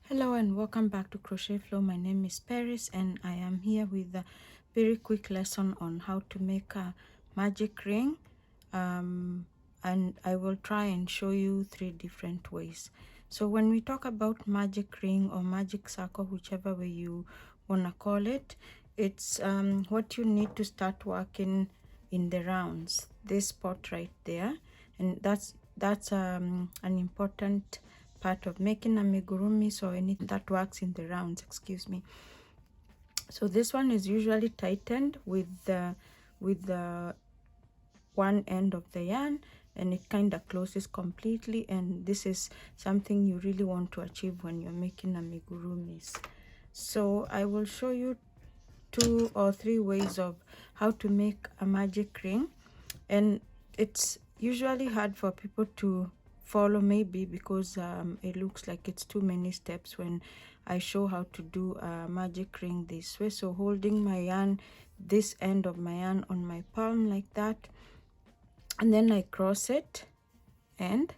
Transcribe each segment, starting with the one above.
Hello and welcome back to Crochet Flow. My name is Paris and I am here with a very quick lesson on how to make a magic ring, and I will try and show you 3 different ways. So when we talk about magic ring or magic circle, whichever way you want to call it, it's what you need to start working in the rounds, this spot right there, and that's an important part of making amigurumi, so anything that works in the rounds, excuse me. So this one is usually tightened with the one end of the yarn, and it kind of closes completely, and this is something you really want to achieve when you're making amigurumis. So I will show you 2 or 3 ways of how to make a magic ring, and it's usually hard for people to follow, maybe because it looks like it's too many steps when I show how to do a magic ring this way. So holding my yarn, this end of my yarn on my palm like that, and then I cross it, and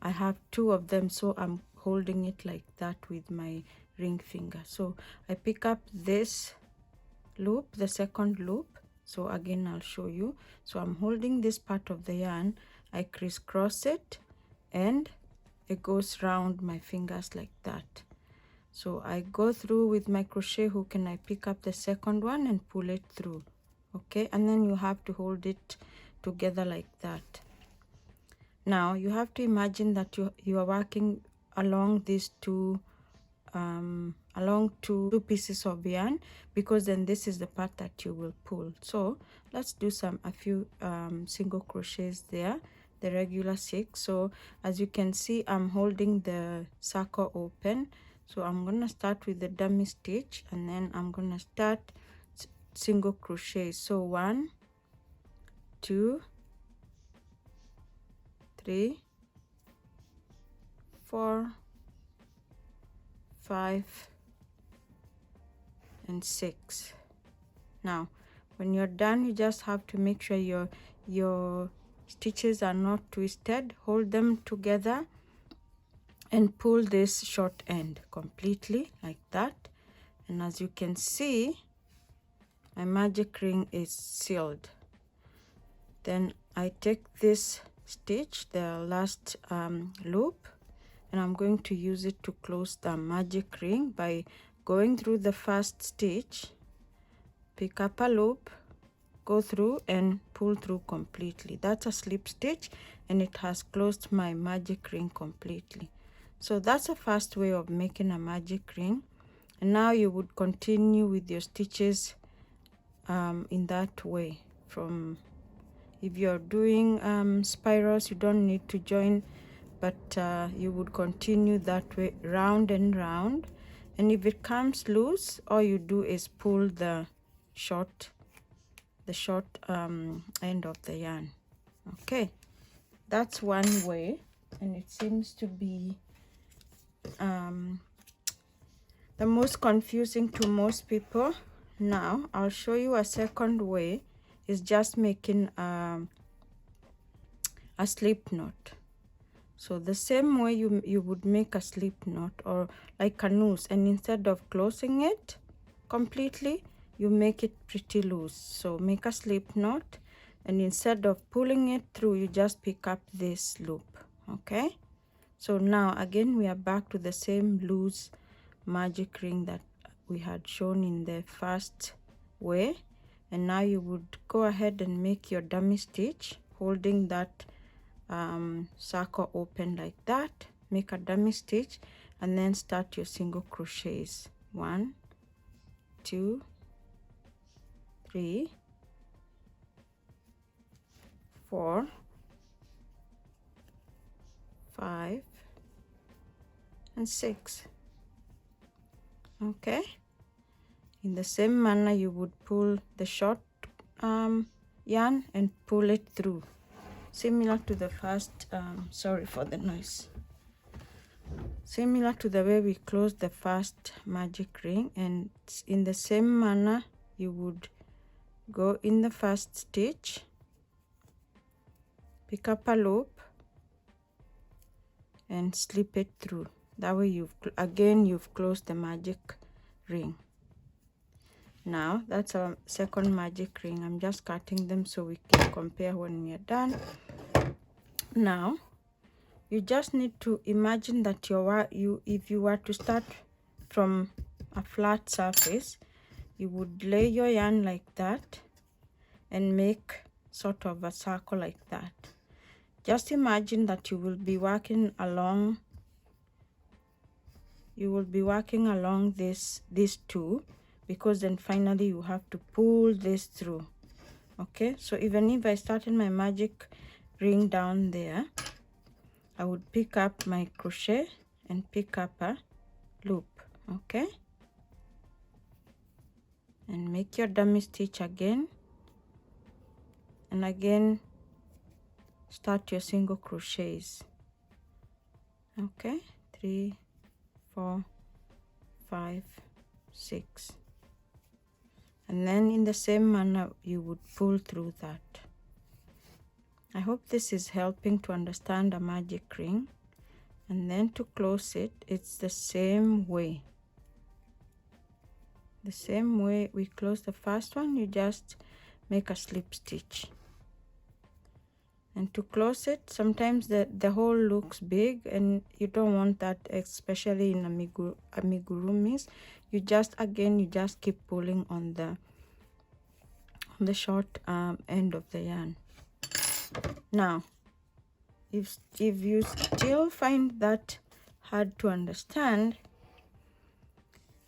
I have 2 of them, so I'm holding it like that with my ring finger. So I pick up this loop, the second loop. So again, I'll show you. So I'm holding this part of the yarn, I crisscross it, and it goes round my fingers like that. So I go through with my crochet hook and I pick up the second one and pull it through. Okay, and then you have to hold it together like that. Now you have to imagine that you are working along these two two pieces of yarn, because then this is the part that you will pull. So let's do a few single crochets there, the regular 6. So as you can see, I'm holding the circle open, so I'm gonna start with the dummy stitch, and then I'm gonna start single crochet. So 1, 2, 3, 4, 5, and 6. Now when you're done, you just have to make sure your stitches are not twisted. Hold them together and pull this short end completely like that, and as you can see, my magic ring is sealed. Then I take this stitch, the last loop, and I'm going to use it to close the magic ring by going through the first stitch, pick up a loop, go through and pull through completely. That's a slip stitch, and it has closed my magic ring completely. So that's the first way of making a magic ring. And now you would continue with your stitches in that way. From if you're doing spirals, you don't need to join, but you would continue that way, round and round. And if it comes loose, all you do is pull the short end of the yarn. Okay, that's one way, and it seems to be the most confusing to most people. Now I'll show you a second way, is just making a slip knot. So the same way you would make a slip knot or like a noose, and instead of closing it completely, you make it pretty loose. So make a slip knot, and instead of pulling it through, you just pick up this loop. Okay, so now again we are back to the same loose magic ring that we had shown in the first way, and now you would go ahead and make your dummy stitch, holding that circle open like that, make a dummy stitch, and then start your single crochets. 1, 2, 3, 4, 5, and 6. Okay, in the same manner you would pull the short yarn and pull it through, similar to the first sorry for the noise, similar to the way we closed the first magic ring. And in the same manner you would go in the first stitch, pick up a loop and slip it through. That way you've closed the magic ring. Now that's our second magic ring. I'm just cutting them so we can compare when we are done. Now you just need to imagine that if you were to start from a flat surface, you would lay your yarn like that and make sort of a circle like that. Just imagine that you will be working along these two, because then finally you have to pull this through. Okay, so even if I started my magic ring down there, I would pick up my crochet and pick up a loop. Okay, and make your dummy stitch again, and again start your single crochets. Okay, 3, 4, 5, 6, and then in the same manner you would pull through that. I hope this is helping to understand a magic ring. And then to close it, it's the same way. The same way we close the first one, you just make a slip stitch. And to close it, sometimes the hole looks big and you don't want that, especially in amigurumis. You just keep pulling on the short end of the yarn. Now, if you still find that hard to understand,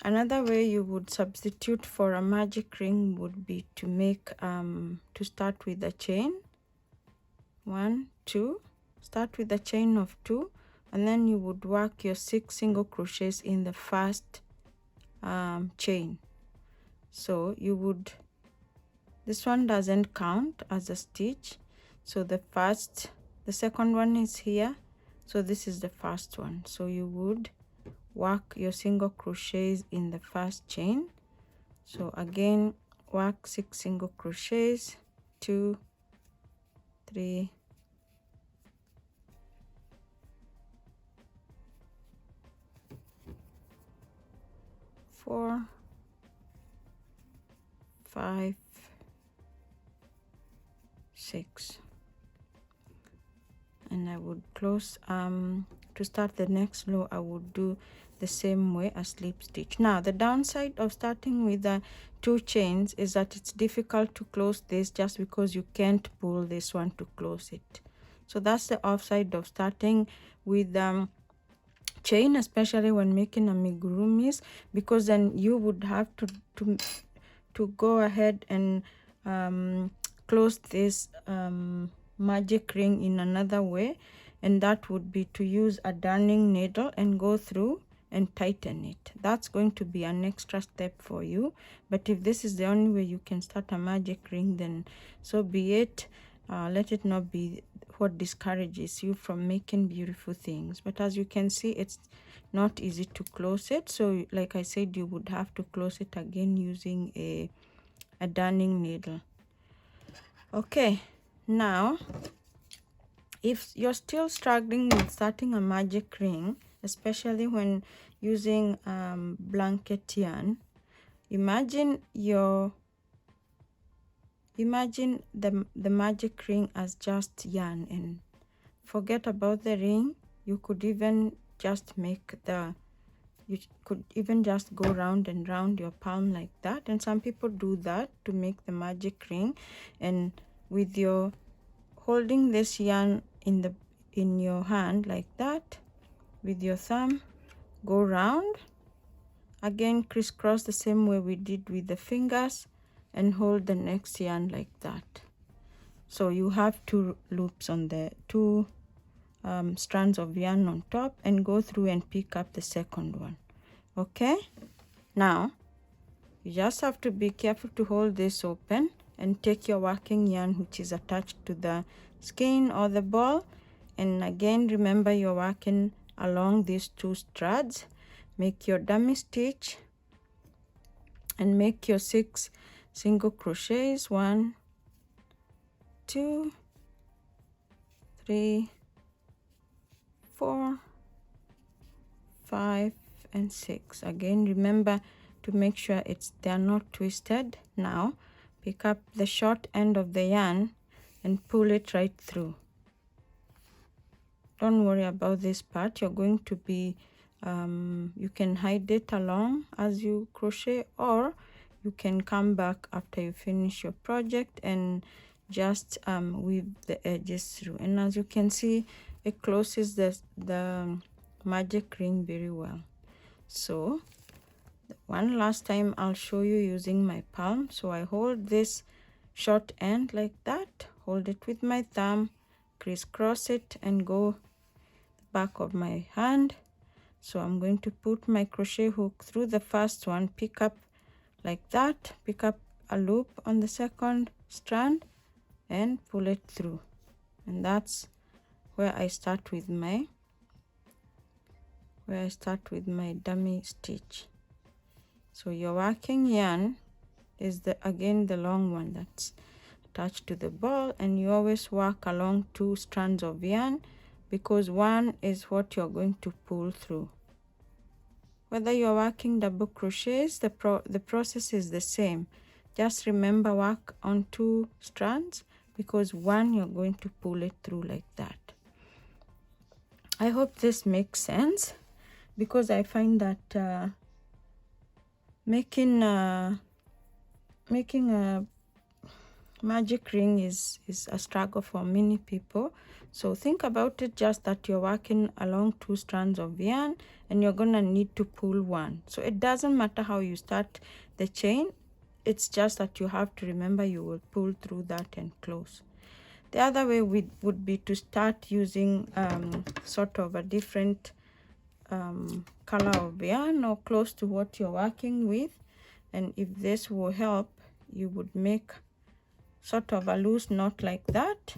another way you would substitute for a magic ring would be to make to start with a chain. 1, 2. Start with a chain of 2, and then you would work your 6 single crochets in the first chain. So you would, this one doesn't count as a stitch, so the second one is here, so this is the first one. So you would work your single crochets in the first chain. So again, work 6 single crochets, 2, 3, 4, 5, 6, and I would close to start the next row. I would do the same way, a slip stitch. Now the downside of starting with the 2 chains is that it's difficult to close this, just because you can't pull this one to close it. So that's the offside of starting with chain, especially when making amigurumis, because then you would have to go ahead and close this magic ring in another way, and that would be to use a darning needle and go through and tighten it. That's going to be an extra step for you, but if this is the only way you can start a magic ring, then so be it. Let it not be what discourages you from making beautiful things. But as you can see, it's not easy to close it, so like I said, you would have to close it again using a darning needle. Okay, now if you're still struggling with starting a magic ring, especially when using blanket yarn, imagine the magic ring as just yarn, and forget about the ring. You could even just go round and round your palm like that, and some people do that to make the magic ring. And with your holding this yarn in your hand like that, with your thumb, go round again, crisscross the same way we did with the fingers, and hold the next yarn like that. So you have 2 loops on the 2 strands of yarn on top, and go through and pick up the second one. Okay, now you just have to be careful to hold this open and take your working yarn, which is attached to the skein or the ball, and again remember you're working along these 2 strands. Make your dummy stitch and make your 6 single crochets. 1, 2, 3, 4, 5 and 6. Again, remember to make sure they're not twisted. Now pick up the short end of the yarn and pull it right through. Don't worry about this part. You're going to be you can hide it along as you crochet, or you can come back after you finish your project and just weave the edges through. And as you can see, it closes the magic ring very well. So one last time I'll show you using my palm. So I hold this short end like that, hold it with my thumb, crisscross it, and go the back of my hand. So I'm going to put my crochet hook through the first one, pick up like that, pick up a loop on the second strand and pull it through. And that's where I start with my dummy stitch. So your working yarn is again the long one that's attached to the ball, and you always work along 2 strands of yarn, because one is what you're going to pull through. Whether you're working double crochets, the process is the same. Just remember, work on 2 strands, because one you're going to pull it through like that. I hope this makes sense, because I find that making a magic ring is a struggle for many people. So think about it just that you're working along 2 strands of yarn and you're gonna need to pull one. So it doesn't matter how you start the chain, it's just that you have to remember you will pull through that and close. The other way would be to start using sort of a different color of yarn or close to what you're working with, and if this will help, you would make sort of a loose knot like that.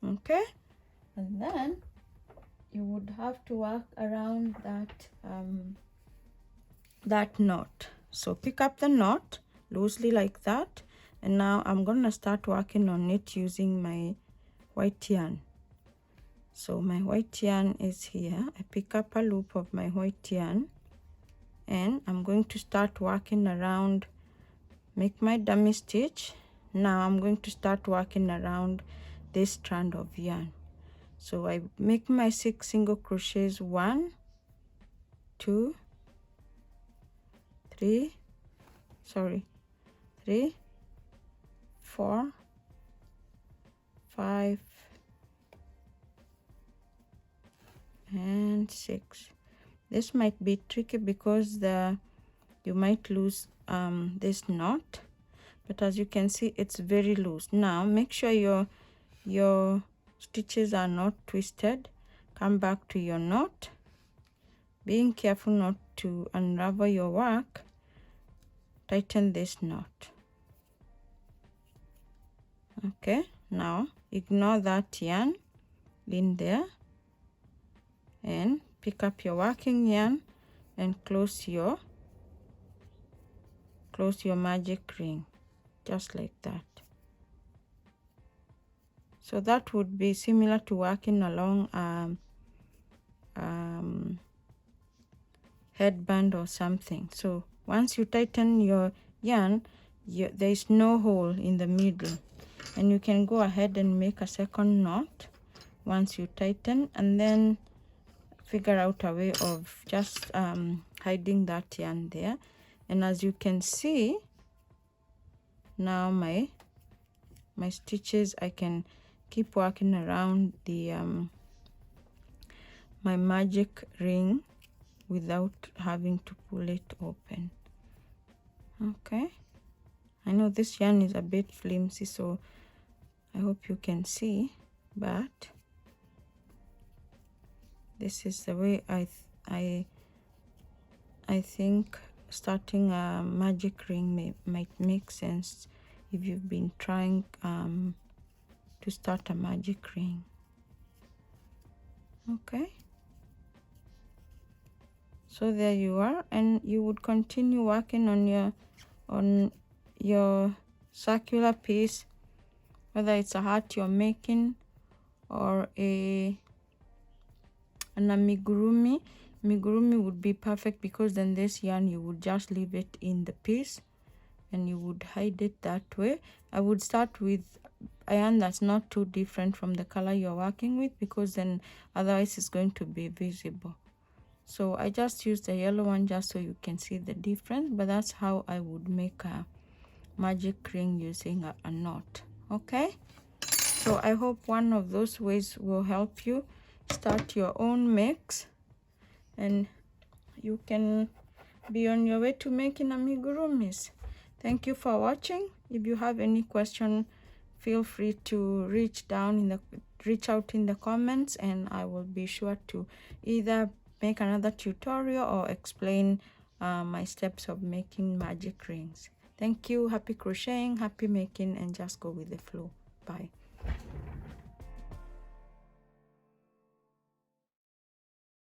Okay, and then you would have to work around that knot. So pick up the knot loosely like that, and now I'm gonna start working on it using my white yarn. So my white yarn is here. I pick up a loop of my white yarn and I'm going to start working around, make my dummy stitch. Now I'm going to start working around this strand of yarn. So I make my 6 single crochets, 1 2 3 4 5 and 6. This might be tricky because you might lose this knot, but as you can see, it's very loose. Now make sure your stitches are not twisted. Come back to your knot, being careful not to unravel your work. Tighten this knot. Okay, now ignore that yarn in there and pick up your working yarn and close your magic ring just like that. So that would be similar to working along headband or something. So once you tighten your yarn, there is no hole in the middle, and you can go ahead and make a second knot once you tighten, and then figure out a way of just hiding that yarn there. And as you can see now, my stitches, I can keep working around the my magic ring without having to pull it open. Okay, I know this yarn is a bit flimsy, so I hope you can see, but this is the way I think starting a magic ring might make sense if you've been trying to start a magic ring. Okay, so there you are, and you would continue working on your circular piece, whether it's a heart you're making or an amigurumi. amigurumi would be perfect, because then this yarn you would just leave it in the piece and you would hide it that way. I would start with a yarn that's not too different from the color you're working with, because then otherwise it's going to be visible. So I just used the yellow one just so you can see the difference, but that's how I would make a magic ring using a knot. Okay, so I hope one of those ways will help you start your own mix, and you can be on your way to making amigurumis. Thank you for watching. If you have any question, feel free to reach out in the comments, and I will be sure to either make another tutorial or explain my steps of making magic rings. Thank you. Happy crocheting, happy making, and just go with the flow. Bye.